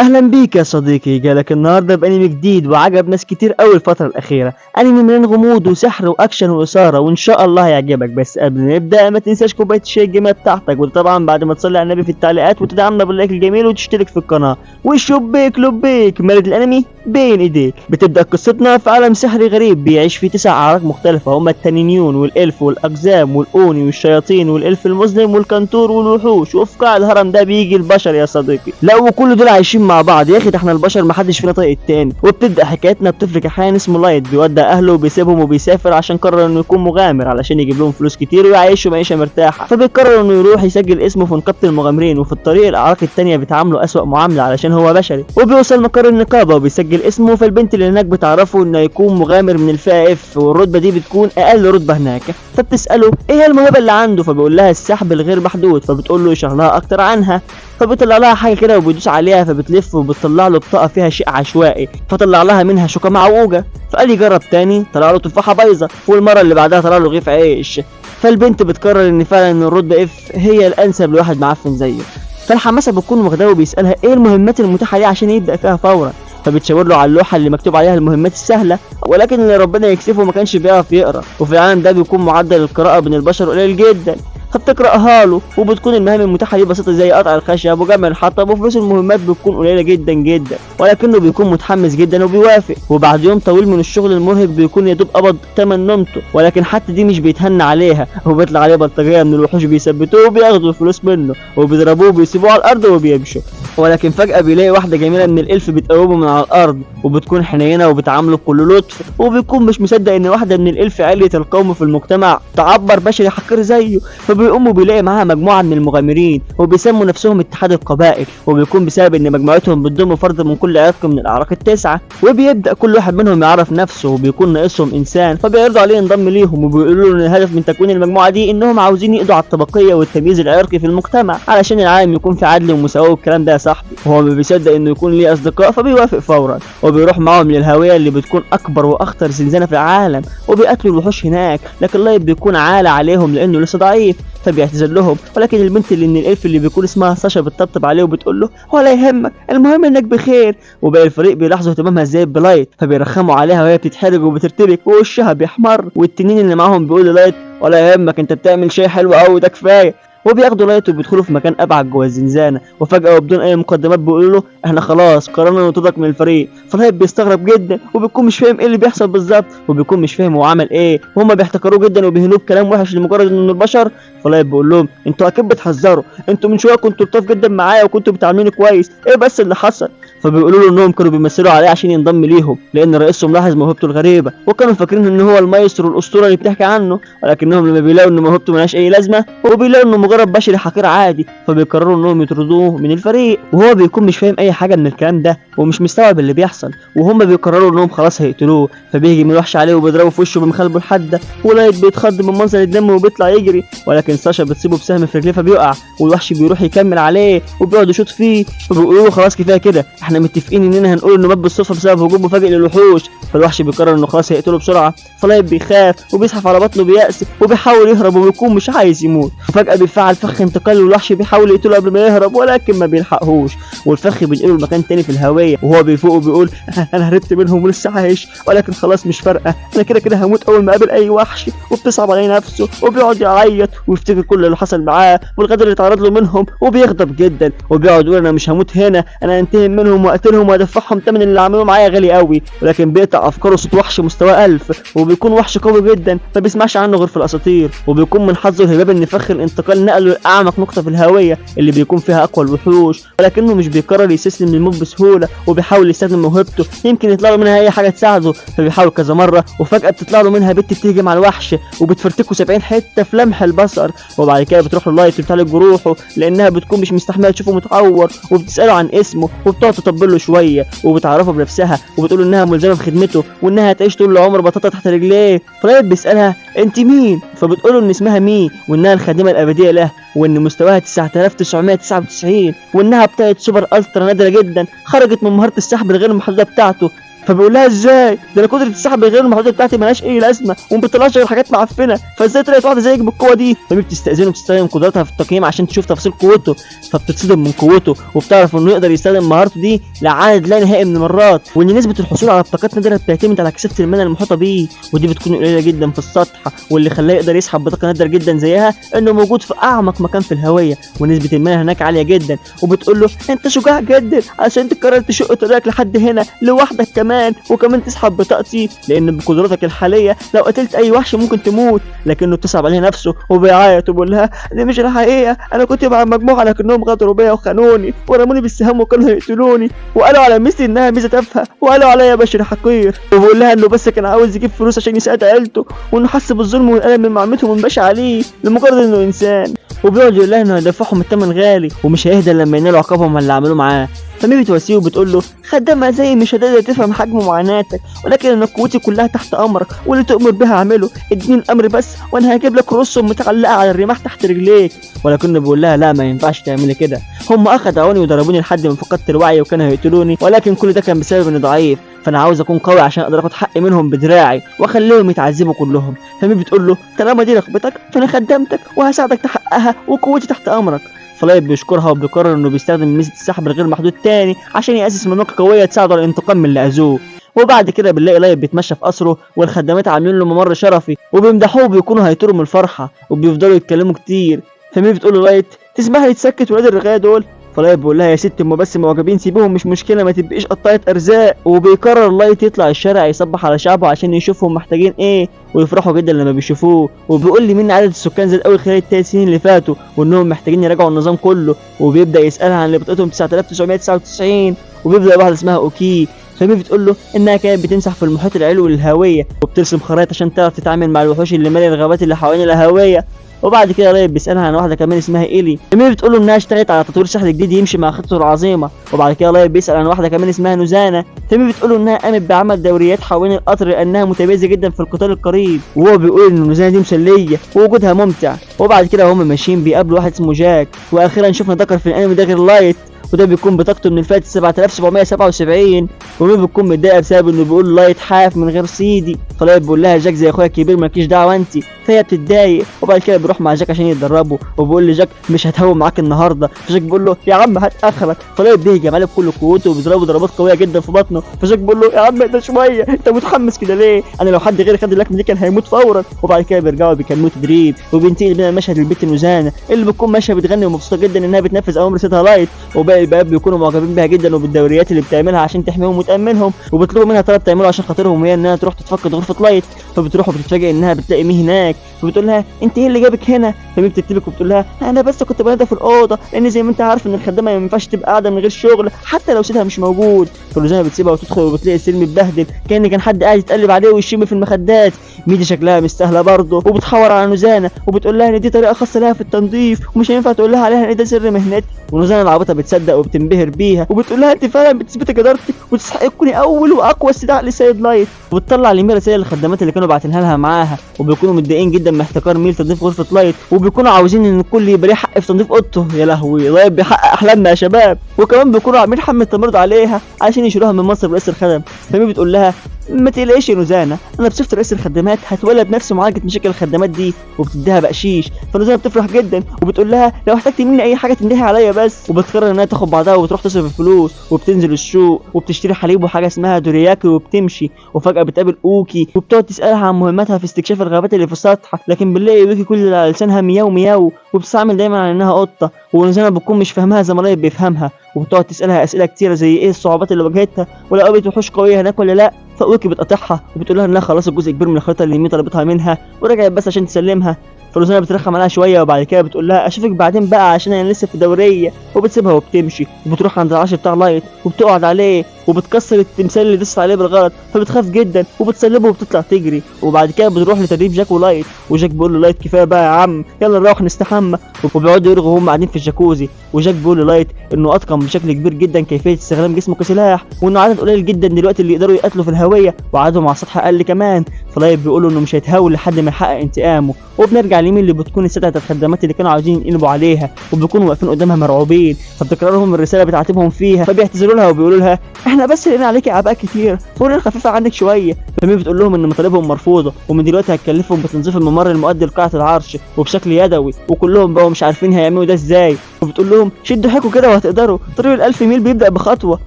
اهلا بيك يا صديقي، جالك النهارده بانمي جديد وعجب ناس كتير قوي الفتره الاخيره. انمي مليان غموض وسحر واكشن واثاره، وان شاء الله هيعجبك. بس قبل ما نبدا ما تنساش كوبايه الشاي الجميله بتاعتك، وطبعا بعد ما تصلي على النبي في التعليقات وتدعمنا باللايك الجميل وتشترك في القناه. والشبيك لبيك مارد الانمي بين ايديك. بتبدا قصتنا في عالم سحري غريب بيعيش فيه 9 اعراق مختلفه، هما التنينيون والالف والاقزام والاوني والشياطين والالف المسلم والكنتور والوحوش. وفي قاع الهرم ده بيجي البشر يا صديقي. لا وكل دول عايشين مع بعض يا اخي، ده احنا البشر محدش فينا طايق التاني. وبتبدا حكايتنا بطفل كحيان اسمه لايت بيودع اهله وبيسيبهم وبيسافر عشان قرر انه يكون مغامر علشان يجيب لهم فلوس كتير ويعيشوا معيشه مرتاحه. فبيقرر انه يروح يسجل اسمه في نقابه المغامرين، وفي الطريق الاعراق التانيه بتعامله اسوأ معامله علشان هو بشري. وبيوصل مقر النقابه وبيسجل اسمه، فالبنت اللي هناك بتعرفه انه يكون مغامر من الفئه اف، والرتبه دي بتكون اقل رتبه هناك. فبتساله ايه هي الموهبه اللي عنده، فبيقول لها السحب الغير محدود. فبتقول له يشرح لها اكتر عنها، فبيطلع لها حاجه كده وبيدوس عليها فبتلف وبتطلع له بطاقه فيها شيء عشوائي، فطلع لها منها شوكه معوجه. فقال يجرب تاني، طلع له تفاحه بايظه، والمره اللي بعدها طلع له رغيف عيش. فالبنت بتقرر ان فعلا ان الرتبه اف هي الانسب لواحد معفن زيه. فالحماسه بتكون واخداه وبيسالها ايه المهمات المتاحه ليه عشان يبدا فيها فورا. فبتشاور له على اللوحه اللي مكتوب عليها المهمات السهله، ولكن اللي ربنا يكسفه ما كانش بيعرف يقرا، وفي العالم ده بيكون معدل القراءه بين البشر قليل جدا. فبتقراها له، وبتكون المهام المتاحه ليه بسيطه زي قطع الخشب وجمع الحطب، وفلوس المهمات بتكون قليله جدا جدا، ولكنه بيكون متحمس جدا وبيوافق. وبعد يوم طويل من الشغل المرهق بيكون يدوب قبض تمن نومته، ولكن حتى دي مش بيتهنى عليها، وبيطلع عليه بلطجيه من الوحوش بيثبتوه وبياخدوا الفلوس منه وبيضربوه وبيسيبوه على الارض وبيمشوا. ولكن فجاه بيلاقي واحده جميله من الالف بتقومه من على الارض، وبتكون حنينه وبتعامله بكل لطف، وبيكون مش مصدق ان واحده من الالف عاليه القوم في المجتمع تعبر بشري حقير زيه. فبيقوم وبيلاقي معاها مجموعه من المغامرين وبيسموا نفسهم اتحاد القبائل، وبيكون بسبب ان مجموعتهم بتضم فرد من كل عرق من الاعراق التسعه. وبيبدا كل واحد منهم يعرف نفسه وبيكون ناقصهم انسان، فبيعرضوا عليه ينضم ليهم وبيقولوا له ان الهدف من تكوين المجموعه دي انهم عاوزين يقضوا على الطبقيه والتمييز العرقي في المجتمع علشان العالم يكون في عدل ومساواه والكلام ده يا صاحبي. وهو ما بيصدق انه يكون ليه اصدقاء فبيوافق فورا، وبيروح معاهم للهاويه اللي بتكون اكبر واخطر زنزانه في العالم، وبيقتلوا الوحوش هناك. لكن لايت بيكون عالى عليهم لانه لسه ضعيف فبيعتذر لهم، ولكن البنت اللي من الالف اللي بيكون اسمها ساشا بتطبطب عليه وبتقول له ولا يهمك المهم انك بخير. وباقي الفريق بيلاحظوا اهتمامها ازاي بلايت، فبيرخموا عليها وهي بتتحرج وبترتبك ووشها بيحمر. والتنين اللي معاهم بيقول للايت ولا يهمك انت بتعمل شيء حلو قوي ده كفايه. وبياخدوا لايت وبيدخلوا في مكان ابعد جوه الزنزانه، وفجاه وبدون اي مقدمات بيقولوا له احنا خلاص قررنا نطردك من الفريق. فلايت بيستغرب جدا وبيكون مش فاهم ايه اللي بيحصل بالظبط، وبيكون مش فاهم هو عمل ايه، وهم بيحتقروه جدا وبيهنوه بكلام وحش لمجرد انه البشر. فلايت بيقول لهم انتوا اكيد بتهزروا، انتوا من شويه كنتوا لطاف جدا معايا وكنتوا بتعاملوني كويس، ايه بس اللي حصل؟ فبيقولوا له انهم كانوا بيمثلوا عليه عشان ينضم ليهم لان رئيسهم لاحظ موهبته الغريبه، وكانوا فاكرين ان هو المايسترو الاسطوره اللي بتحكي عنه. ولكنهم لما بيلاقوا ان موهبته ملهاش اي لازمه وبيلاقوا انه مجرد بشري حقير عادي، فبيقرروا انهم يطردوه من الفريق. وهو بيكون مش فاهم اي حاجه من الكلام ده ومش مستوعب اللي بيحصل، وهم بيقرروا انهم خلاص هيقتلوه. فبيجي من وحش عليه وبيضربه في وشه بمخالبه الحاده، ولايت بيتخض من منظر الدم وبيطلع يجري، ولكن ساشا بتسيبه بسهم في رجليه فبيقع، والوحش بيروح يكمل عليه وبيقعد يشوط فيه. فبيقولوا له خلاص كفايه كده، احنا متفقين اننا هنقول انه مات بالصدفه بسبب هجوم مفاجئ للوحوش. فالوحش بيقرر انه خلاص هيقتله بسرعه، فلايت بيخاف وبيزحف على بطنه بيأس وبيحاول يهرب وبيكون مش عايز يموت. وفجاه بيفعل فخ انتقال والوحش بيحاول يقتله قبل ما يهرب ولكن ما بيلحقهوش، والفخ بينقله لمكان تاني في الهويه. وهو بيفوق وبيقول انا هربت منهم ولسه عايش، ولكن خلاص مش فارقه، انا كده كده هموت اول ما اقابل اي وحش. وبتصعب عليه نفسه وبيقعد يعيط ويفتكر كل اللي حصل معاه والغدر اللي اتعرض له منهم، وبيغضب جدا وبيقعد يقول انا مش هموت هنا، انا هنتقم منهم واقتلهم وادفعهم ثمن اللي عملوه معايا غالي قوي. ولكن بيقطع افكاره صوت وحش مستوى 1000، وبيكون وحش قوي جدا ما بيسمعش عنه غير في الاساطير. وبيكون من حظه الهباب ان فخ الانتقال نقله لاعمق نقطه في الهويه اللي بيكون فيها اقوى الوحوش، ولكنه مش بيقرر يستسلم للموت بسهوله وبيحاول يستخدم موهبته يمكن يطلع له منها اي حاجه تساعده. فبيحاول كذا مره وفجاه بتطلع له منها بنت بتهجم على الوحش وبتفرتكه 70 حته في لمح البصر. وبعد كده بتروح له لايت وبتعالج جروحه لانها بتكون مش مستحمله تشوفه متعور، وبتساله عن اسمه وبتقعد تطبل له شويه وبتعرفه بنفسها وبتقول انها ملزمه بخدمته وانها هتعيش طول العمر بطاطا تحت رجليه. فلايت بيسالها انت مين؟ فبتقول له ان اسمها مي وانها الخادمه الابديه له، وان مستواها 9999 وانها بتاعت سوبر الترا نادره جدا خرجت من مهاره السحب الغير محدوده بتاعته. فبيقول لها ازاي؟ ده انا قدره السحب غير المحدوده بتاعتي مالهاش اي لازمه وما بتطلعش غير حاجات معفنه، فازاي طلعت واحده زيك بالقوه دي؟ فمي بتستاذنه وبتستخدم قدراتها في التقييم عشان تشوف تفاصيل قوته، فبتتصدم من قوته وبتعرف انه يقدر يستخدم مهارته دي لعدد لا نهائي من المرات، وان نسبه الحصول على بطاقات نادره بتعتمد على كثافه المنى المحيطه بيه، ودي بتكون قليله جدا في السطح، واللي خلاه يقدر يسحب بطاقه نادره جدا زيها انه موجود في اعمق مكان في الهويه، ونسبه المنى هناك عاليه جدا. وبتقول له انت شجاع جدا عشان تقرر تشق طريقك لحد هنا لوحدك كمان، وكمان تسحب بطاقتي، لان بقدراتك الحاليه لو قتلت اي وحش ممكن تموت. لكنه بتصعب عليه نفسه وبيعيط وبيقول لها دي مش الحقيقه، انا كنت مع مجموعه لكنهم غدروا بيا وخانوني ورموني بالسهام وكانوا هيقتلوني، وقالوا على ميسي انها ميزه تافهه، وقالوا عليا بشر حقير. وبيقول لها انه بس كان عاوز يجيب فلوس عشان يساعد عيلته، وانه حس بالظلم والالم من معاملتهم البشعه عليه لمجرد انه انسان، وبيقعد يقول لها انه هيدفعهم الثمن غالي ومش هيهدى لما ينالوا عقابهم اللي عملوه معاه. فمي بتواسيه وبتقول له خدامة زي مش هتقدر تفهم حجم معاناتك، ولكن انا قوتي كلها تحت امرك واللي تؤمر بها اعمله، اديني الامر بس وانا هجيب لك رسم متعلقه على الرماح تحت رجليك. ولكنه بيقول لها لا ما ينفعش تعملي كده، هم اخدعوني وضربوني لحد ما فقدت الوعي وكانوا هيقتلوني، ولكن كل ده كان بسبب اني ضعيف، فانا عاوز اكون قوي عشان اقدر اخد حقي منهم بدراعي واخليهم يتعذبوا كلهم. فمي بتقول له طالما دي رغبتك فانا خدمتك وهساعدك تحققها وقوتي تحت امرك. فلايت بيشكرها وبيقرر انه بيستخدم ميزه السحب الغير محدود تاني عشان ياسس منطقه قويه تساعده على الانتقام من اللي اذوه. وبعد كده بنلاقي لايت بيتمشى في قصره والخدامات عاملين له ممر شرفي وبيمدحوه وبيكونوا هيطيروا من الفرحه وبيفضلوا يتكلموا كتير. فمي بتقول له لايت تسمح لي تسكت ولاد الرغايه دول؟ فلايت بيقول لها يا ست هم بس معجبين سيبوهم مش مشكله ما تبقيش قطعه ارزاق. وبيقرر لايت يطلع الشارع يصبح على شعبه عشان يشوفهم محتاجين ايه ويفرحوا جدا لما بيشوفوه. وبيقول لي مين عدد السكان زاد قوي خلال ال3 سنين اللي فاتوا وانهم محتاجين يراجعوا النظام كله، وبيبدا يسالها عن اللي بطاقتهم 9999 وبيبدا واحده اسمها اوكي. فمي بتقول له انها كانت بتمسح في المحيط العلوي للهويه وبترسم خرائط عشان تعرف تتعامل مع الوحوش اللي مالي الغابات اللي حوالين الهويه. وبعد كده لايت بيسالها عن واحده كمان اسمها ايلي. مي بتقول له انها اشتغلت على تطوير سحر جديد يمشي مع خطته العظيمه. وبعد كده لايت بيسال عن واحده كمان اسمها نوزانا. مي بتقول له انها قامت بعمل دوريات حوالين القطر لانها متميزه جدا في القتال القريب، وهو بيقول ان نوزانا دي مسليه ووجودها ممتع. وبعد كده وهم ماشيين بيقابلوا واحد اسمه جاك، واخيرا شفنا ذكر في الانمي ده غير لايت، وده بيكون بطاقته من الفات 7777. ومي بتكون متضايقه بسبب انه بيقول لايت حاف من غير سيدي. فلايت بيقول لها جاك زي اخويا الكبير مالكيش دعوه انت، فهي بتتضايق. وبعد كده بيروح مع جاك عشان يتدربوا وبيقول لجاك مش هتهون معاك النهارده. فجاك بيقول له يا عم هات اخرك. فلايت بيهجم عليه بكل قوته وبيضربه ضربات قويه جدا في بطنه. فجاك بيقول له يا عم ده شويه انت متحمس كده ليه؟ انا لو حد غيري خد اللكمه دي كان هيموت فورا. وبعد كده بيرجعوا بيكملوا تدريب وبينتقل بينا المشهد للبنت نوزانا اللي بتكون ماشيه بتغني ومبسوطه جدا انها بتنفذ اوامر سيدها لايت، وباقي البنات بيكونوا معجبين بيها جدا وبالدوريات اللي بتعملها عشان تحميهم وتامنهم، وبيطلبوا منها طلب تعمله عشان خاطرهم وهي انها تروح تتفقد غرفه لايت. فبتروح وبتتفاجئ انها بتلاقي مي هناك وبتقول لها انت ايه اللي جابك هنا؟ فمي بتكتبك وبتقول لها انا بس كنت بنادى في الاوضه لان زي ما انت عارف ان الخدامه ما ينفعش تبقى قاعده من غير شغل حتى لو سيدها مش موجود. فلوزانا بتسيبها وتدخل وبتلاقي السلم متبهدل كان كان حد قاعد يتقلب عليه ويشم في المخدات. ميدي شكلها مستاهله برضه وبتحور على نوزانا وبتقول لها ان دي طريقه خاصه لها في التنظيف ومش هينفع تقول لها عليها ان ده سر مهنتي. ونوزانا العبيطه بتصدق وبتنبهر بيها وبتقول لها انت فعلا بتثبتي جدارتك وتستحقي تكوني اول واقوى استدعاء لسيد لايت. وبتطلع لميرا رسائل للخدامات اللي كانوا باعتينها لها معاها وبيكونوا متضايقين جدا من احتكار ميل تنظيف غرفه لايت وبيكونوا عاوزين ان الكل يبقى ليه حق في تنظيف اوضته. يا لهوي لايت بيحقق احلامنا يا شباب. وكمان بيكونوا عاملين حمله تمرد عليها عشان يشيلوها من منصب رئيس الخدم. فمي بتقول لها ما تقلقيش يا نوزانا انا بصفه رئيس الخدامات هتولى بنفسي معالجه مشاكل الخدامات دي، وبتديها بقشيش. فنوزانا بتفرح جدا وبتقول لها لو احتجتي مني اي حاجه تندهي عليا بس. وبتقرر انها تاخد بعضها وتروح تصرف الفلوس وبتنزل السوق وبتشتري حليب وحاجه اسمها دورياكي وبتمشي. وفجاه بتقابل اوكي وبتقعد تسالها عن مهمتها في استكشاف الغابات اللي في السطح، لكن بنلاقي اوكي كل اللي على لسانها مياو مياو وبتستعمل دايما على انها قطه. ونوزانا بتكون مش فاهمها زي ما لايت بيفهمها وبتقعد تسالها اسئله كتيره زي ايه الصعوبات اللي واجهتها ولو قابلت وحوش قويه هناك ولا لا. فاوكي بتقاطعها وبتقول لها انها خلصت جزء كبير من الخريطه اللي مي طلبتها منها ورجعت بس عشان تسلمها. فلوزانا بترخم عليها شويه وبعد كده بتقول لها اشوفك بعدين بقى عشان انا لسه في دوريه. وبتسيبها وبتمشي وبتروح عند العرش بتاع لايت وبتقعد عليه وبتكسر التمثال اللي دس عليه بالغلط. فبتخاف جدا وبتسلبه وبتطلع تجري. وبعد كده بتروح لتدريب جاك ولايت وجاك بيقول له لايت كفايه بقى يا عم يلا نروح نستحمى. وبيقعدوا يرغوا وهم قاعدين في الجاكوزي وجاك بيقول للايت انه اتقن بشكل كبير جدا كيفيه استخدام جسمه كسلاح وانه عدد قليل جدا دلوقتي اللي يقدروا يقاتلوا في الهويه وعددهم على السطح اقل كمان. فلايت بيقول له انه مش هيتهاول لحد ما يحقق انتقامه. وبنرجع لمين اللي بتكون السادة الخدامات اللي كانوا عاوزين ينقلبوا عليها وبيكونوا واقفين قدامها مرعوبين. فبتكرر لهم الرساله بتعاتبهم فيها فبيعتذروا لها وبيقولوا لها احنا احنا بس لقينا عليكي اعباء كتير، فقلنا نخففها عنك شويه. فمي بتقول لهم ان مطالبهم مرفوضه، ومن دلوقتي هتكلفهم بتنظيف الممر المؤدي لقاعه العرش وبشكل يدوي، وكلهم بقوا مش عارفين هيعملوا ده ازاي. وبتقول لهم شدوا حيلكم كده وهتقدروا، طريق ال1000 ميل بيبدا بخطوه.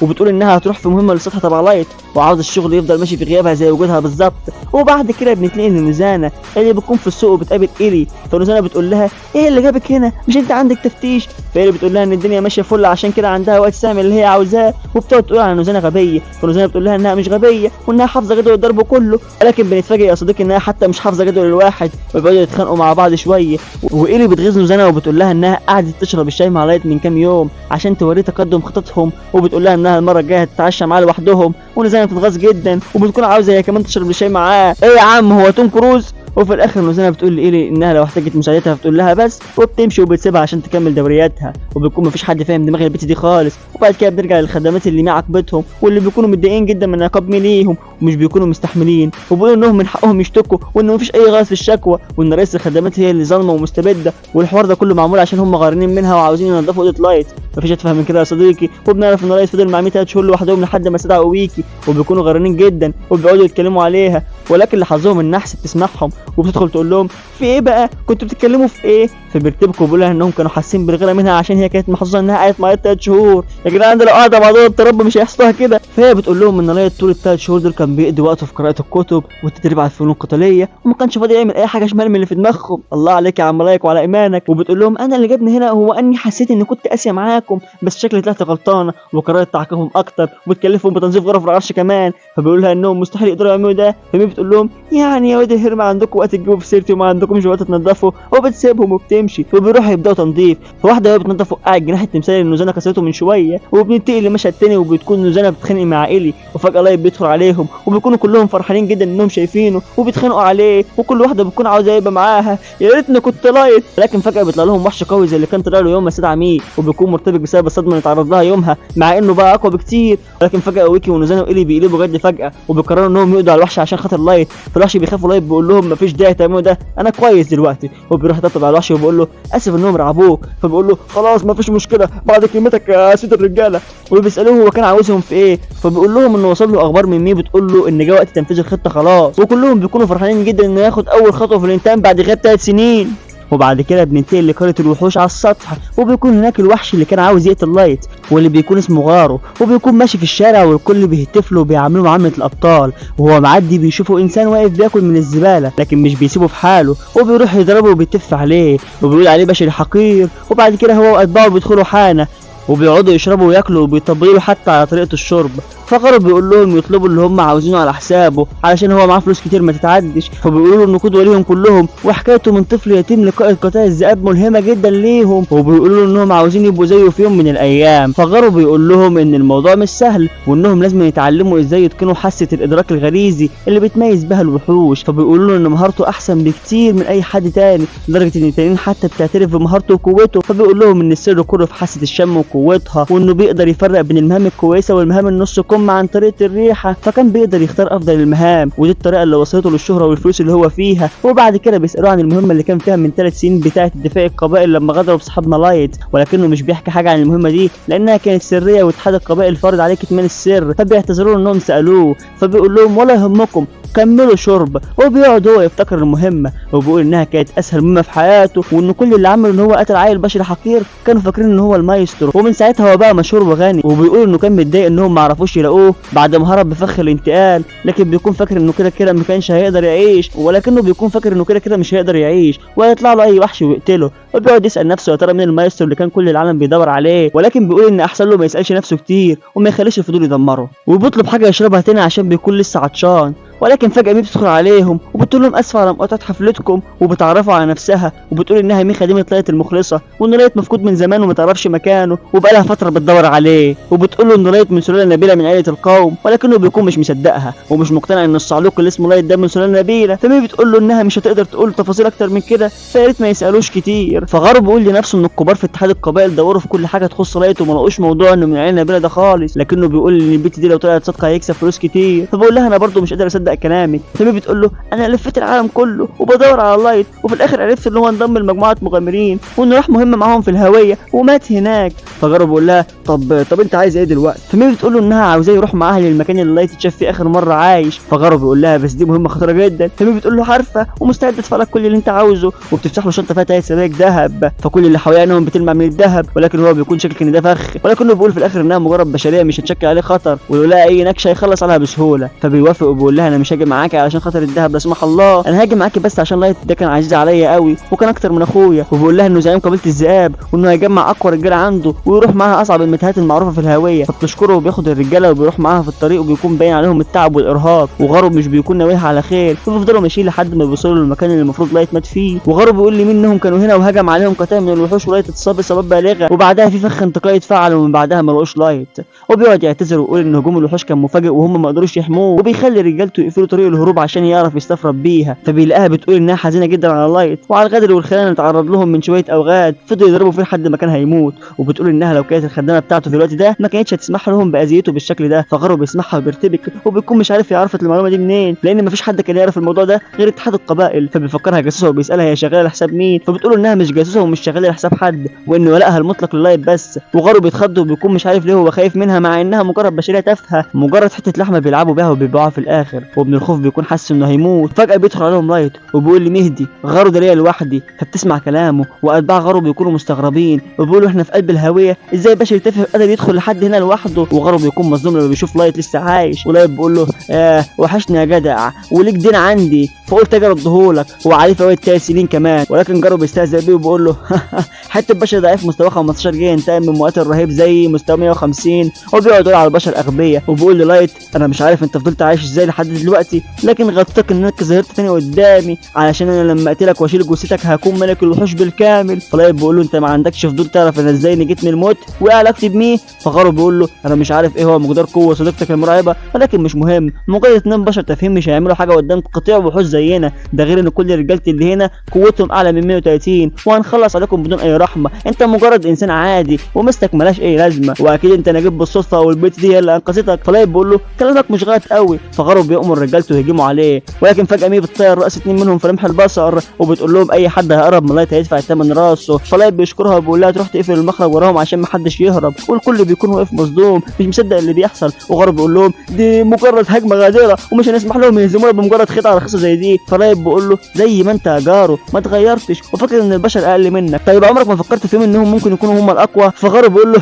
وبتقول انها هتروح في مهمه لسطح تبع لايت، وعاوز الشغل يفضل ماشي في غيابها زي وجودها بالظبط. وبعد كده بنتنقل لنوزانا اللي بتكون في السوق وبتقابل ايلي. فنوزانا بتقول لها ايه اللي جابك هنا؟ مش انت عندك تفتيش؟ فايلي بتقول لها ان الدنيا ماشيه فل، عشان كده عندها وقت تعمل اللي هي عاوزاه. وبتقعد تقول على نوزانا غبيه، فنوزانا بتقول لها انها مش غبيه وانها حافظه جدول الضرب كله. ولكن بنتفاجئ يا صديقي انها حتى مش حافظه جدول الواحد، وبيقعدوا يتخانقوا مع بعض شويه. وايلي بتغيظ نوزانا وبتقول لها انها قعدت تشرب الشاي مع لايت من كام يوم عشان توريه تقدم خططهم، وبتقول لها انها المره الجايه هتتعشى معاه لوحدهم. ونوزانا بتتغاظ جدا وبتكون عاوزه هي كمان تشرب الشاي معاه. ايه يا عم هو توم كروز؟ وفي الاخر نوزانا بتقول لايلي انها لو احتاجت مساعدتها بتقول لها بس، وبتمشي وبتسيبها عشان تكمل دورياتها. وبيكون مفيش حد فاهم دماغ البت دي خالص. وبعد كده بنرجع للخدمات اللي مع عاقبتهم، واللي بيكونوا متضايقين جدا من عقاب مي ليهم ومش بيكونوا مستحملين، وبيقولوا انهم من حقهم يشتكوا وان مفيش اي غلط في الشكوى، وان رئيس الخدمات هي اللي ظالمه ومستبده، والحوار ده كله معمول عشان هم غارين منها وعاوزين ينضفوا اوضه لايت. مفيش اتفهم من كده يا صديقي. وبنعرف ان لايت فضل مع مي 3 شهور لوحدهم لحد ما استدعوا ويكي، وبيكونوا غارين جدا وبيقعدوا يتكلموا عليها. ولكن لحظهم النحس بتسمعهم وبتدخل تقول لهم في ايه بقى؟ كنتوا بتتكلموا في ايه؟ فبيرتبكوا وبيقولوا لها انهم كانوا حاسين بالغيره منها عشان هي كانت محظوظه انها قعدت معايا 3 شهور. يا جدعان ده لو قاعده مع دول التربى مش هيحصلها كده. فهي بتقول لهم ان لايت طول ال3 شهور دول كان بيقضي وقته في قراءه الكتب والتدريب على الفنون القتاليه، وما كانش فاضي يعمل اي حاجه شمال من اللي في دماغهم. الله عليك يا عم لايك وعلى ايمانك. وبتقول لهم انا اللي جابني هنا هو اني حسيت اني كنت قاسيه معاكم، بس شكلي طلعت غلطانه وقررت تعاقبهم اكتر وبتكلفهم بتنظيف غرف العرش كمان. فبيقول لها انهم مستحيل يقدروا يعملوا ده. فمي بتقول لهم يعني يا واد الهرم عندكم وقت تجيبوا في سيرتي وما عندكمش وقت تنضفوا، وبتسيبهم وبتمشي. وبيروحوا يبداوا تنظيف. فواحده وهي بتنظف وقع الجناح التمثالي اللي نوزانا كسرته من شويه. وبننتقل لمشهد تاني وبتكون نوزانا بتتخانق مع ايلي، وفجاه لايت بيدخل عليهم وبيكونوا كلهم فرحانين جدا انهم شايفينه وبيتخانقوا عليه، وكل واحده بتكون عاوزه يبقى معاها. يا ريتني كنت لايت. لكن فجاه بيطلع لهم وحش قوي زي اللي كان طلع له يوم ما استدعى مي، وبيكون مرتبك بسبب الصدمه اللي اتعرض لها يومها مع انه بقى اقوى بكتير. ولكن فجاه ويكي ونوزانا وايلي بيقلبوا جد فجاه وبيقرروا انهم يقضوا على الوحش عشان خاطر لايت. فالوحش بيخافوا لايت بيقول لهم مفيش داعي تعملوا ده، انا كويس دلوقتي. وبيروح يطبطب على الوحش وبيقول له اسف انهم رعبوك. فبيقول له خلاص مفيش مشكله بعد كلمتك يا سيد الرجاله. وبيسالوه هو كان عاوزهم في ايه، فبيقول لهم انه وصل له اخبار من مي بتقول له ان جه وقت تنفيذ الخطه خلاص. وكلهم بيكونوا فرحانين جدا انه ياخد اول خطوه في الانتقام بعد غياب 3 سنين. وبعد كده بننتقل لقرية الوحوش على السطح، وبيكون هناك الوحش اللي كان عاوز يقتل لايت واللي بيكون اسمه غارو، وبيكون ماشي في الشارع والكل بيهتف له وبيعاملوه معاملة الابطال. وهو معدي بيشوفوا انسان واقف بياكل من الزبالة لكن مش بيسيبه في حاله، وبيروح يضربه وبيتف عليه وبيقول عليه بشري حقير. وبعد كده هو واتباعه بيدخلوا حانة وبيقعدوا يشربوا وياكلوا وبيطبلوا حتى على طريقة الشرب. فغرب بيقول لهم يطلبوا اللي هم عاوزينه على حسابه علشان هو معاه فلوس كتير ما تتعدش. فبيقولوا له انه قدوه ليهم كلهم، وحكايته من طفل يتيم لقائد قتال الذئاب ملهمه جدا ليهم، وبيقولوا له انهم عاوزين يبقوا زيه في يوم من الايام. فغرب بيقول لهم ان الموضوع مش سهل وانهم لازم يتعلموا ازاي يتقنوا حاسه الادراك الغريزي اللي بتميز بها الوحوش. فبيقولوا له ان مهارته احسن بكتير من اي حد تاني لدرجه ان التانيين حتى بتعترف بمهارته وقوته. فبيقول لهم ان السر كله في حاسه الشم وقوتها، وانه بيقدر يفرق بين المهام الكويسه والمهام النص كم عن طريقه الريحه. فكان بيقدر يختار افضل المهام، ودي الطريقه اللي وصلته للشهره والفلوس اللي هو فيها. وبعد كده بيسالوه عن المهمه اللي كان فيها من 3 سنين بتاعه دفاع القبائل لما غدروا بصحابنا لايت، ولكنه مش بيحكي حاجه عن المهمه دي لانها كانت سريه واتحاد القبائل فرض عليه كتمان السر. فبيعتذروا له انهم سالوه، فبيقول لهم ولا يهمكم كملوا شرب. وبيقعد هو يفتكر المهمه وبيقول انها كانت اسهل مهمه في حياته، وان كل اللي عمله ان هو قتل عيل بشري حقير كانوا فاكرين ان هو المايسترو. ومن ساعتها هو بقى مشهور وغني. وبيقول انه كان متضايق انهم ما عرفوش يلاقوه بعد ما هرب بفخ الانتقال، لكن بيكون فاكر انه كده كده ما كانش هيقدر يعيش، ولكنه بيكون فاكر انه كده كده مش هيقدر يعيش وهيطلع له اي وحش ويقتله. وبيقعد يسال نفسه يا ترى مين المايسترو اللي كان كل العالم بيدور عليه، ولكن بيقول ان احسن له ما يسالش نفسه كتير وما يخليش الفضول يدمره. وبيطلب حاجه يشربها تاني عشان بيكون لسه عطشان. ولكن فجأة مي بتدخل عليهم وبتقول لهم اسفة على مقاطعة حفلتكم، وبتعرفوا على نفسها وبتقول انها مي خادمة لايت المخلصة، وان لايت مفقود من زمان وما تعرفش مكانه وبقالها فترة بتدور عليه. وبتقول له ان لايت من سلالة نبيلة من عائلة القوم، ولكنه بيكون مش مصدقها ومش مقتنع ان الصعلوك اللي اسمه لايت ده من سلالة نبيلة. فمي بتقول له انها مش هتقدر تقول تفاصيل اكتر من كده، فيا ريت ما يسالوش كتير. فغرب بيقول لنفسه ان الكبار في اتحاد القبائل دوروا في كل حاجة تخص لايت وما لقوش موضوع انه من عائلة نبيلة ده خالص، لكنه بيقول ان البت دي لو طلعت صادقة هيكسب فلوس كتير. فبقول لها انا برضو مش قادر اصدق مصدق كلامك. فمي بتقول له انا لفيت العالم كله وبدور على لايت، وفي الاخر عرفت ان هو انضم لمجموعه مغامرين وانه راح مهمه معاهم في الهويه ومات هناك. فغارو بيقول لها طب انت عايز ايه دلوقتي؟ فمي بتقول له انها عاوزاه يروح معاها للمكان اللي لايت اتشاف فيه اخر مره عايش. فغارو بيقول لها بس دي مهمه خطره جدا. فمي بتقول له عارفه ومستعده ادفع لك كل اللي انت عاوزه، وبتفتح له شنطه فيها 3 سبايك ذهب. فكل اللي حواليه عينهم بتلمع من الذهب، ولكن هو بيكون شاكك ان ده فخ، ولكنه بيقول في الاخر انها مجرد بشريه مش هتشكل عليه خطر، ولو لقى اي نكشه هيخلص عليها بسهوله. فبيوافق وبيقول لها انا مش هاجي معاكي علشان خاطر الذهب لا سمح الله، انا هاجي معاكي بس عشان لايت ده كان عزيز عليا قوي وكان اكتر من اخويا. وبيقول لها انه زعيم قبيله الذئاب وانه هيجمع اقوى رجاله عنده ويروح معاها اصعب المتاهات المعروفه في الهويه. فبتشكره وبياخد الرجاله وبيروح معاها في الطريق، وبيكون باين عليهم التعب والارهاق، وغارو مش بيكون ناويها على خير. فبيفضلوا ماشيين لحد ما بيوصلوا للمكان اللي المفروض لايت مات فيه. وغارو بيقول لي منهم كانوا هنا وهجم عليهم قطاع من الوحوش ولايت اتصاب اصابات بالغه، وبعدها في فخ انتقالي اتفعل ومن بعدها ما لقوش لايت. وبيقعد يعتذر ويقول ان هجوم الوحوش كان مفاجئ وهم ما قدروش يحموه، وبيخلي رجالته يقفلوا طريق الهروب عشان يعرف يستفرد بيها. فبيلاقيها بتقول انها حزينه جدا على لايت وعلى الغدر والخيانه اللي اتعرض لهم من شويه اوغاد فضلوا يضربوا فيه لحد ما كان هيموت. وبتقول انها لو كانت الخدامه بتاعته في الوقت ده ما كانتش هتسمح لهم باذيته بالشكل ده. فغارو بيسمعها وبيرتبك وبيكون مش عارف يعرف المعلومه دي منين، لان مفيش حد كان يعرف الموضوع ده غير اتحاد القبائل. فبيفكرها جاسوسه وبيسالها هي شغاله لحساب مين، فبتقول انها مش جاسوسه ومش شغاله لحساب حد، وان ولائها المطلق للايت بس. وغارو بيتخض وبيكون مش عارف ليه هو خايف منها مع انها مجرد بشريه تافهه، مجرد حته لحمه بيلعبوا بيها وبيبيعوها في الاخر. وابن الخوف بيكون حاسس انه هيموت. فجاه بيدخل عليهم لايت وبيقول لي مهدي غارو ده ليا لوحدي. فبتسمع كلامه واتباع غارو بيكونوا مستغربين وبيقولوا احنا في قلب الهويه ازاي بشر تافه قادر يدخل لحد هنا لوحده. وغارو بيكون مصدوم لما بيشوف لايت لسه عايش. ولايت بيقول له وحشني يا جدع وليك دين عندي، فقلت اجي اردهولك وعليه فوائد 3 سنين كمان. ولكن جارو بيستهزئ بيه وبيقول له حتى البشر ضعيف مستواه 15 جاي ينتقم من مقاتل رهيب زي مستوى 150. وبيقعد يقول على البشر اغبياء. وبيقول للايت انا مش عارف انت فضلت عايش ازاي لحد دلوقتي، لكن غلطتك انك ظهرت تاني قدامي علشان انا لما اقتلك واشيل جثتك هكون ملك الوحوش بالكامل. فلايت بيقول له انت ما عندكش فضول تعرف انا ازاي نجيت من الموت وايه علاقتي بمين؟ فغارو بيقول له انا مش عارف ايه هو مقدار قوه صديقتك المرعبه، ولكن مش مهم، مجرد 2 بشر تافهين مش هيعملوا حاجه قدام قطيع وحوش زينا، ده غير ان كل رجالتي اللي هنا قوتهم اعلى من 130 وهنخلص عليكم بدون اي رحمه. انت مجرد انسان عادي ومستك ملاش اي لازمه، واكيد انت نجيت بالصدفه والبيت دي هي اللي انقذتك. فلايت بيقول له كلامك مش غلط قوي. فغارو بيأمر رجالته يهجموا عليه، ولكن فجاه مي بتطير راس 2 منهم في لمح البصر وبتقول لهم اي حد هيقرب من لايت هيدفع ثمن راسه. فلايت بيشكرها وبيقول لها تروح تقفل المخرج وراهم عشان ما حدش يهرب، والكل بيكون واقف مصدوم مش مصدق اللي بيحصل. وغارو بيقول لهم دي مجرد هجمه غادره ومش هنسمح لهم يهزمونا بمجرد خدعه رخيصه زي دي. فلايت بيقول له زي ما انت يا جارو ما اتغيرتش وفاكر ان البشر اقل منك، طيب عمرك ما فكرت فيهم انهم ممكن يكونوا هم الاقوى؟ فغارو بيقول له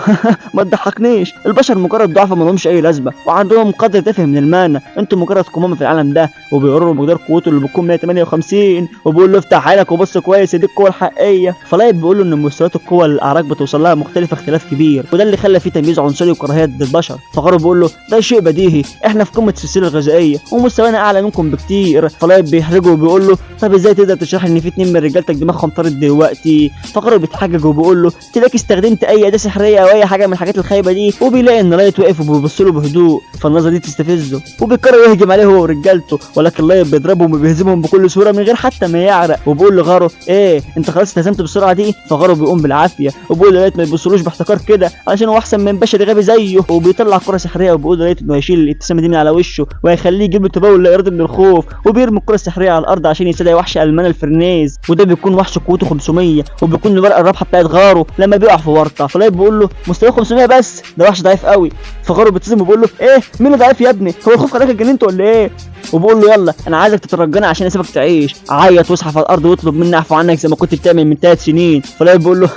ما تضحكنيش، البشر مجرد ضعفاء ما لهمش اي لازمه وعندهم قدر تافه من المانع، انتوا مجرد كمامه في العالم ده. وبيقرروا مقدار قوته اللي بتكون 158 وبيقول له افتح عينك وبص كويس دي القوه الحقيقيه. فلايت بيقول له ان مستويات القوه اللي الاعراق بتوصل لها مختلفه اختلاف كبير، وده اللي خلى فيه تمييز عنصري وكراهيه ضد البشر. فغارو بيقول له ده شيء بديهي، احنا في قمه السلسله الغذائيه ومستوانا اعلى منكم بكتير. فلايت بيحرجه وبيقول له طب ازاي تقدر تشرح ان في 2 من رجالتك دماغهم طارت دلوقتي؟ فغارو بيتحجج وبيقول له تلاقي استخدمت اي اداه سحريه او اي حاجه من الحاجات الخايبه دي. وبيلاقي ان لايت واقف وبيبص له بهدوء، فالنظره دي تستفزه وبيقرر يهجم عليه هو ورجالته، ولكن لايت بيضربهم وبيهزمهم بكل سهوله من غير حتى ما يعرق. وبيقول لغارو ايه انت خلاص استهزمت بالسرعه دي؟ فغارو بيقوم بالعافيه وبيقول للايت ما يبصلوش باحتقار كده علشان هو احسن من بشري غبي زيه. وبيطلع كره سحريه وبيقول للايت انه هيشيل الابتسامه دي من على وشه وهيخليه يجيب له تبول لا ارادي من الخوف، وبيرمي الكره السحريه على الارض عشان يستدعي وحش المان الفرنيز، وده بيكون وحش قوته 500 وبيكون الورقه الرابحه بتاعت غارو لما بيقع في ورطه. فلايت بيقول له مستواه 500 بس، ده وحش ضعيف قوي. فغارو بيبتسم وبيقول له ايه مين اللي ضعيف يا ابني؟ هو الخوف خلاك اتجننت ولا ايه؟ وبقول له يلا انا عايزك تترجاني عشان اسيبك تعيش، عيط واصحى على الارض واطلب مني اعفو عنك زي ما كنت بتعمل من 3 سنين. فلايت بيقول له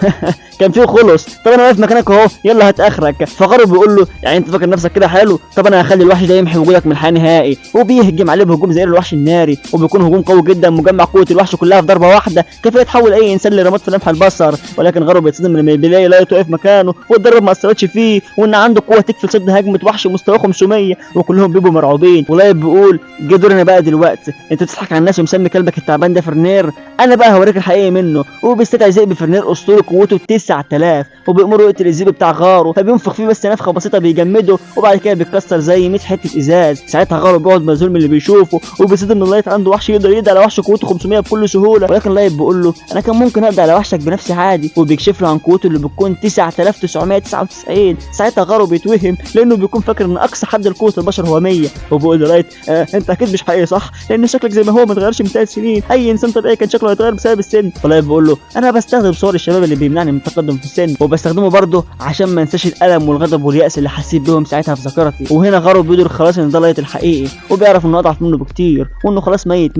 كان فيه خلص، طب انا واقف مكانك اهو يلا هات اخرك. فغارو بيقول له يعني انت فاكر نفسك كده حلو؟ طب انا هخلي الوحش ده يمحي وجودك من الحياه نهائي. وبيهجم عليه بهجوم زي الوحش الناري، وبيكون هجوم قوي جدا مجمع قوه الوحش كلها في ضربه واحده كفايه تحول اي انسان لرماد في لمح البصر. ولكن غارو بيتصدم لما بيلاقي لايت واقف مكانه والضربه ما اثرتش فيه، وان عنده قوه تكفي صد هجمه وحش مستواه 500 وكلهم بيبقوا مرعوبين. ولايت بيقول جه دورنا بقى دلوقتي، انت بتضحك على الناس ومسمي كلبك التعبان ده فرنير، انا بقى هوريك الحقيقي منه. وبيستدعي ذئب فرنير اسطوري قوته 9000 وبيأمره يقتل الذئب بتاع غارو، فبينفخ فيه بس نفخه بسيطه بيجمده وبعد كده بيتكسر زي 100 حته ازاز. ساعتها غارو بيقعد مذهول من اللي بيشوفه وبيصدم ان لايت عنده وحش يقدر يقضي على وحش قوته 500 بكل سهوله. ولكن لايت بيقول له انا كان ممكن اقضي على وحشك بنفسي عادي، وبيكشف له عن قوته اللي بتكون 9999. ساعتها غارو بيتوهم لانه بيكون فاكر ان اقصى حد لقوه البشر هو 100. وبيقول له لايت انت بس اكيد مش حقيقي صح، لان شكلك زي ما هو ما اتغيرش من 3 سنين، اي انسان طبيعي كان شكله هيتغير بسبب السن. فلايت بيقول له انا بستخدم صور الشباب اللي بيمنعني من التقدم في السن، وبستخدمه برضه عشان ما انساش الالم والغضب واليأس اللي حسيت بيهم ساعتها في ذاكرتي. وهنا غارو بيدرك خلاص ان ده لايت الحقيقي، وبيعرف انه اضعف منه بكتير، وانه خلاص ميت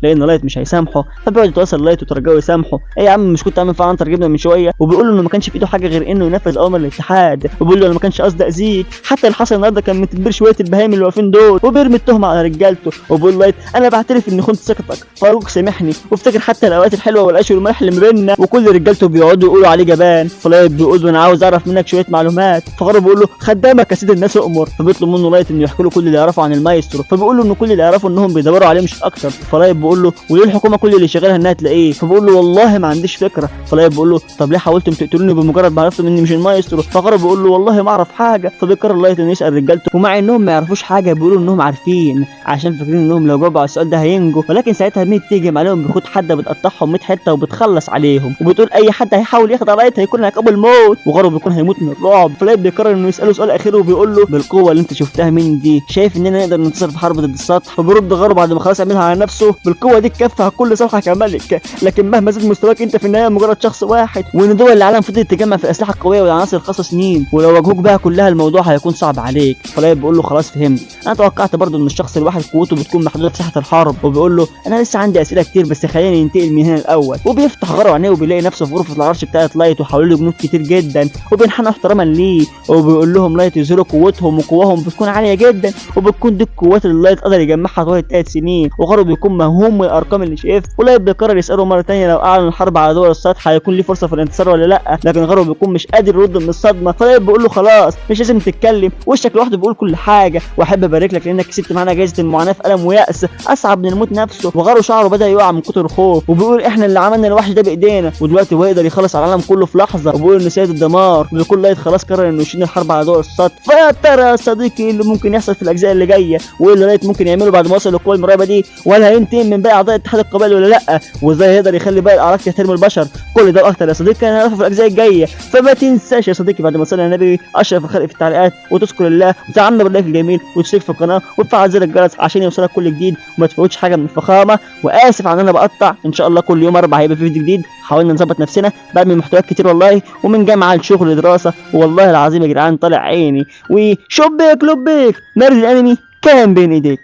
لان لايت مش هيسامحه. فبيقعد يتواصل لايت وترجاه يسامحه. ايه يا عم مش كنت عامل فعلا ترجمنا من شويه؟ وبيقول له انه ما كانش في ايده حاجه غير انه ينفذ اوامر الاتحاد، وبيقول له انا ما كانش قصدي اذيك، حتى اللي حصل النهارده كان من تدبير شويه البهايم اللي واقفين دول. وبيرمي التهمه على رجالته، وبيقول لايت انا بعترف اني خنت ثقتك، فاروق سامحني وافتكر حتى الاوقات الحلوه والاشهر والملح اللي ما بيننا. وكل رجالته بيقعدوا يقولوا عليه جبان. فلايت بيقول له انا عاوز اعرف منك شويه معلومات. فغارو بيقول له خدامك يا سيد الناس امر. فبيطلب منه لايت انه يحكي له كل اللي يعرفه عن المايسترو. فبيقول له ان كل اللي يعرفه انهم بيدوروا عليه مش اكتر. فلايت بيقول له وليه الحكومه كل اللي شغالها انها تلاقيه؟ فبيقول له والله ما عنديش فكره. فلايت بيقول له طب ليه حاولتم تقتلوني بمجرد ما عرفتم اني مش المايسترو؟ فغارو بيقول له والله ما اعرف حاجه. فبيقرر لايت انه يسال رجالته، ومع انهم ما يعرفوش حاجه بيقولوا انهم عارفين، عشان فاكرين انهم لو جاوبوا على السؤال ده هينجوا. ولكن ساعتها ميت تيجي عليهم بخد حده بتقطعهم 100 حته وبتخلص عليهم، وبتقول اي حد هيحاول ياخد على لايت هيكون عقاب الموت. وغارو بيكون هيموت من الرعب. فلايت بيقرر انه يساله سؤال اخير وبيقول له بالقوه اللي انت شفتها مني دي شايف اننا نقدر ننتصر في حرب ضد السطح؟ فبيرد غارو بعد ما خلاص عملها على نفسه بالقوه دي تكفي كل صالحك كملك، لكن مهما زاد مستواك انت في النهايه مجرد شخص واحد، وان دول العالم فضلت تجمع في الاسلحه القويه والعناصر الخاصه سنين، ولو واجهوك بها كلها الموضوع هيكون صعب عليك. فلايت بيقول له خلاص فهمت. انا توقعت برضو ان الشخص الواحد قوته بتكون محدوده في ساحه الحرب. وبيقول له انا لسه عندي اسئله كتير بس خليني ننتقل من هنا الاول. وبيفتح غارو عينيه وبيلاقي نفسه في غرفه العرش بتاعه لايت وحواليه جنود كتير جدا، وبينحنوا احتراما ليه. وبيقول لهم لايت يظهروا قوتهم، وقواهم بتكون عاليه جدا، وبتكون دي القوات اللي لايت قدر يجمعها طوال 3 سنين. وغارو بيكون مهووم من الارقام اللي شايفها. ولايت بيقرر يساله مره ثانيه لو اعلن الحرب على دول السطح هيكون ليه فرصه في الانتصار ولا لا، لكن غارو بيكون مش قادر يرد من الصدمه. فلايت بيقول له خلاص مش لازم تتكلم، وشك لوحده بيقول كل حاجه، واحب ابارك لك لانك كسبت معانا جائزه المعاناه في الم ويأس اصعب من الموت نفسه. وغارو شعره بدا يقع من كتر الخوف، وبيقول احنا اللي عملنا الوحش ده بايدينا، ودلوقتي هو يقدر يخلص على العالم كله في لحظه. وبيقول ان سيد الدمار وبيكون لايت خلاص قرر انه يشيل الحرب على دول السطح. فيا ترى يا صديقي ايه اللي ممكن يحصل في الاجزاء اللي جايه، وايه اللي لايت ممكن يعمله بعد ما وصل للقوه المرعبه دي، ولا هينتقم من باقي اعضاء اتحاد القبائل ولا لا، وازاي هيقدر يخلي باقي الاعراق تحترم البشر؟ كل ده واكتر يا صديقي انا هنعرفه في الاجزاء الجايه. فما تنساش يا صديقي بعد ما تصلي على النبي اشرف الخلق في التعليقات وتذكر الله وتعمل باللايك الجميل وتشترك في القناه وتفعل زر الجرس عشان يوصلك كل جديد وما تفوتش حاجه من الفخامه. واسف عن انا بقطع، ان شاء الله كل يوم 4 هيبقى في فيديو جديد. حاولنا نظبط نفسنا بعمل محتويات كتير والله، ومن جامعه لشغل لدراسه، والله العظيم يا جدعان طالع عيني. وشبيك لبيك نرد الانمي كان بين ايديك.